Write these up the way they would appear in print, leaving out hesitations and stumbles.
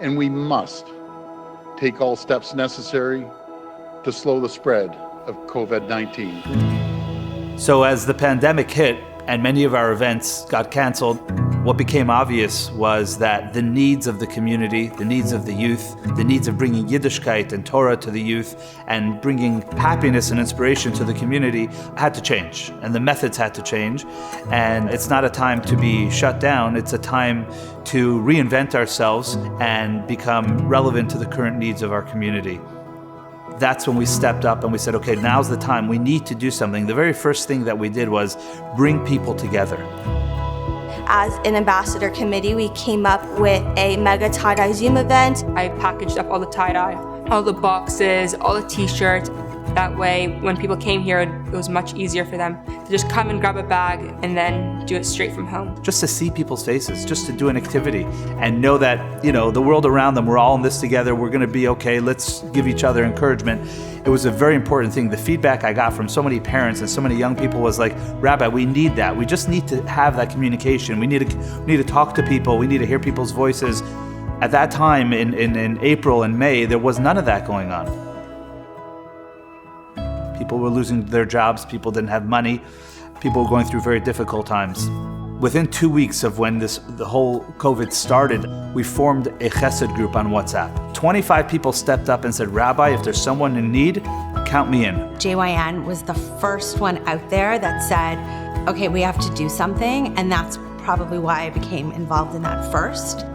and we must take all steps necessary to slow the spread of COVID-19. So as the pandemic hit and many of our events got canceled, what became obvious was that the needs of the community, the needs of the youth, the needs of bringing Yiddishkeit and Torah to the youth and bringing happiness and inspiration to the community had to change. And the methods had to change. And it's not a time to be shut down. It's a time to reinvent ourselves and become relevant to the current needs of our community. That's when we stepped up and we said, okay, now's the time. We need to do something. The very first thing that we did was bring people together. As an ambassador committee, we came up with a mega tie-dye Zoom event. I packaged up all the tie-dye, all the boxes, all the t-shirts. That way, when people came here, it was much easier for them to just come and grab a bag and then do it straight from home. Just to see people's faces, just to do an activity and know that, the world around them, we're all in this together, we're gonna be okay, let's give each other encouragement. It was a very important thing. The feedback I got from so many parents and so many young people was like, Rabbi, we need that. We just need to have that communication. We need to talk to people. We need to hear people's voices. At that time, in April and May, there was none of that going on. People were losing their jobs, people didn't have money, people were going through very difficult times. Within 2 weeks of when the whole COVID started, we formed a chesed group on WhatsApp. 25 people stepped up and said, Rabbi, if there's someone in need, count me in. JYN was the first one out there that said, okay, we have to do something, and that's probably why I became involved in that first.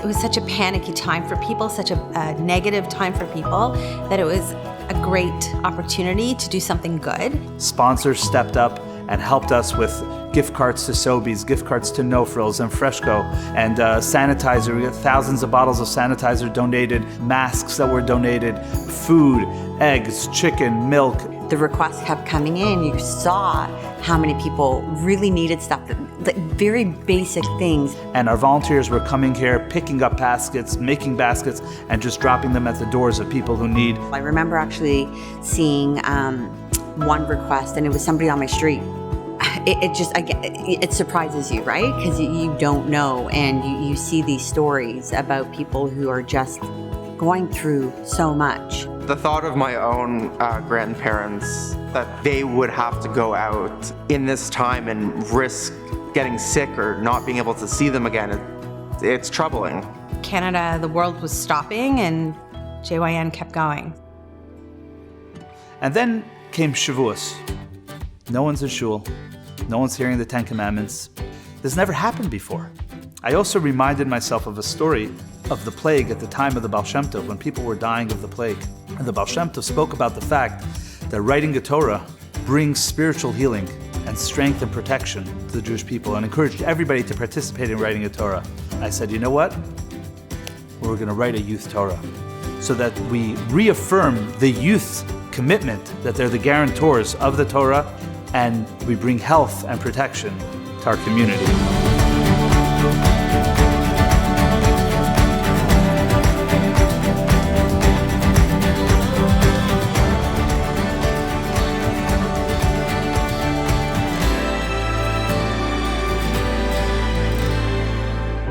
It was such a panicky time for people, such a negative time for people, that it was a great opportunity to do something good. Sponsors stepped up and helped us with gift cards to Sobeys, gift cards to No Frills and Freshco, and sanitizer. We got thousands of bottles of sanitizer donated, masks that were donated, food, eggs, chicken, milk. The requests kept coming in. You saw how many people really needed stuff, very basic things. And our volunteers were coming here, picking up baskets, making baskets, and just dropping them at the doors of people who need. I remember actually seeing one request, and it was somebody on my street. It surprises you, right? Because you don't know, and you see these stories about people who are just going through so much. The thought of my own grandparents, that they would have to go out in this time and risk getting sick or not being able to see them again, it's troubling. Canada, the world was stopping, and JYN kept going. And then came Shavuos. No one's in shul. No one's hearing the Ten Commandments. This never happened before. I also reminded myself of a story of the plague at the time of the Baal Shem Tov, when people were dying of the plague. And the Baal Shem Tov spoke about the fact that writing a Torah brings spiritual healing and strength and protection to the Jewish people, and encouraged everybody to participate in writing a Torah. I said, you know what? We're going to write a youth Torah so that we reaffirm the youth's commitment that they're the guarantors of the Torah, and we bring health and protection to our community.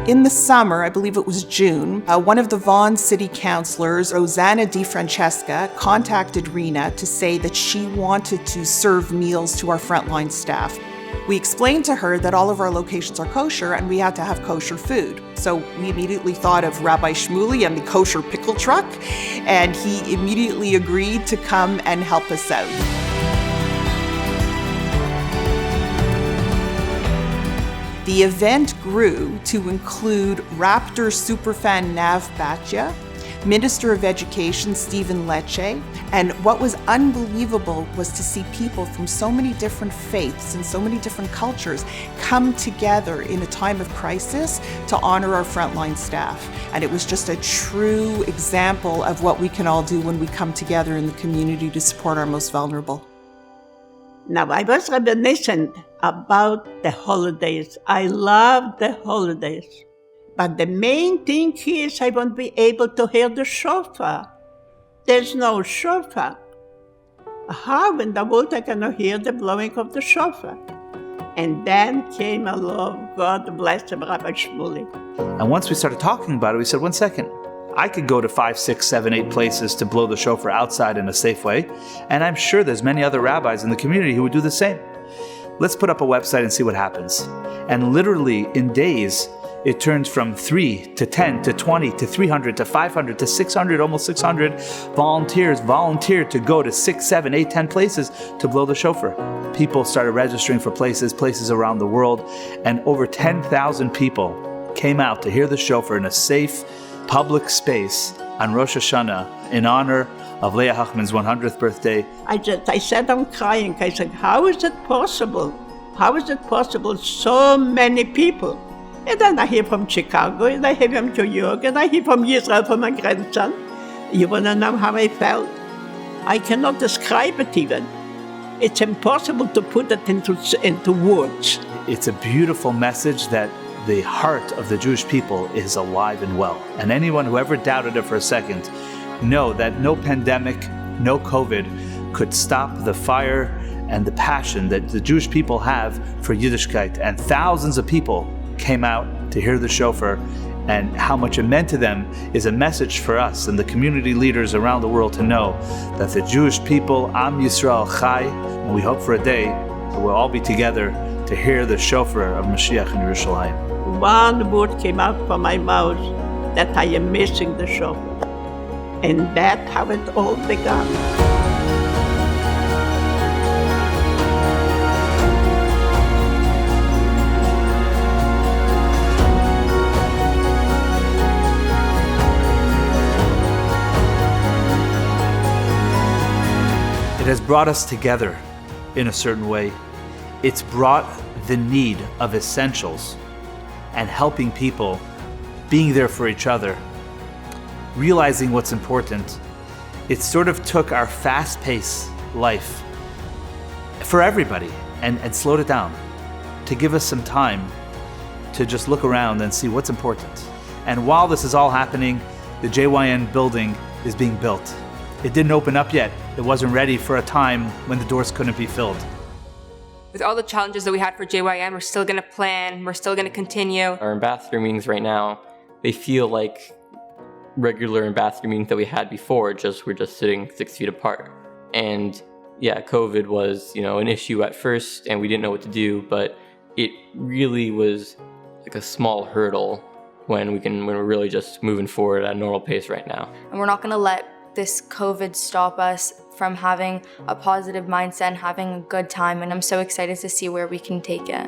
In the summer, I believe it was June, one of the Vaughan city councillors, Rosanna Di Francesca, contacted Rena to say that she wanted to serve meals to our frontline staff. We explained to her that all of our locations are kosher and we had to have kosher food. So we immediately thought of Rabbi Shmuley and the kosher pickle truck, and he immediately agreed to come and help us out. The event grew to include Raptor superfan Nav Bhatia, Minister of Education Stephen Lecce, and what was unbelievable was to see people from so many different faiths and so many different cultures come together in a time of crisis to honor our frontline staff. And it was just a true example of what we can all do when we come together in the community to support our most vulnerable. Now, I was reminiscent about the holidays. I love the holidays. But the main thing is I won't be able to hear the shofar. There's no shofar. How in the world I cannot hear the blowing of the shofar? And then came along, God bless him, Rabbi Shmuley. And once we started talking about it, we said, 1 second, I could go to 5, 6, 7, 8 places to blow the shofar outside in a safe way, and I'm sure there's many other rabbis in the community who would do the same. Let's put up a website and see what happens. And literally in days, it turns from 3 to 10 to 20 to 300 to 500 to 600, almost 600 volunteers volunteered to go to 6, 7, 8, 10 places to blow the shofar. People started registering for places around the world, and over 10,000 people came out to hear the shofar in a safe, public space on Rosh Hashanah in honor of Leah Hachman's 100th birthday. I said, I'm crying. I said, how is it possible? How is it possible so many people? And then I hear from Chicago, and I hear from New York, and I hear from Israel, from my grandson. You want to know how I felt? I cannot describe it even. It's impossible to put it into words. It's a beautiful message that the heart of the Jewish people is alive and well. And anyone who ever doubted it for a second, know that no pandemic, no COVID could stop the fire and the passion that the Jewish people have for Yiddishkeit. And thousands of people came out to hear the shofar, and how much it meant to them is a message for us and the community leaders around the world to know that the Jewish people, Am Yisrael Chai, and we hope for a day that we'll all be together to hear the shofar of Mashiach in Yerushalayim. One word came out from my mouth, that I am missing the shofar. And that's how it all began. It has brought us together in a certain way. It's brought the need of essentials and helping people, being there for each other, realizing what's important. It sort of took our fast-paced life for everybody and slowed it down to give us some time to just look around and see what's important. And while this is all happening, the JYN building is being built. It didn't open up yet. It wasn't ready for a time when the doors couldn't be filled. With all the challenges that we had for JYN, we're still going to plan, we're still going to continue. Our ambassador meetings right now, they feel like regular ambassador meetings that we had before, we're just sitting 6 feet apart. And yeah, COVID was, an issue at first, and we didn't know what to do, but it really was like a small hurdle when we're really just moving forward at a normal pace right now. And we're not going to let this COVID stop us from having a positive mindset and having a good time, and I'm so excited to see where we can take it.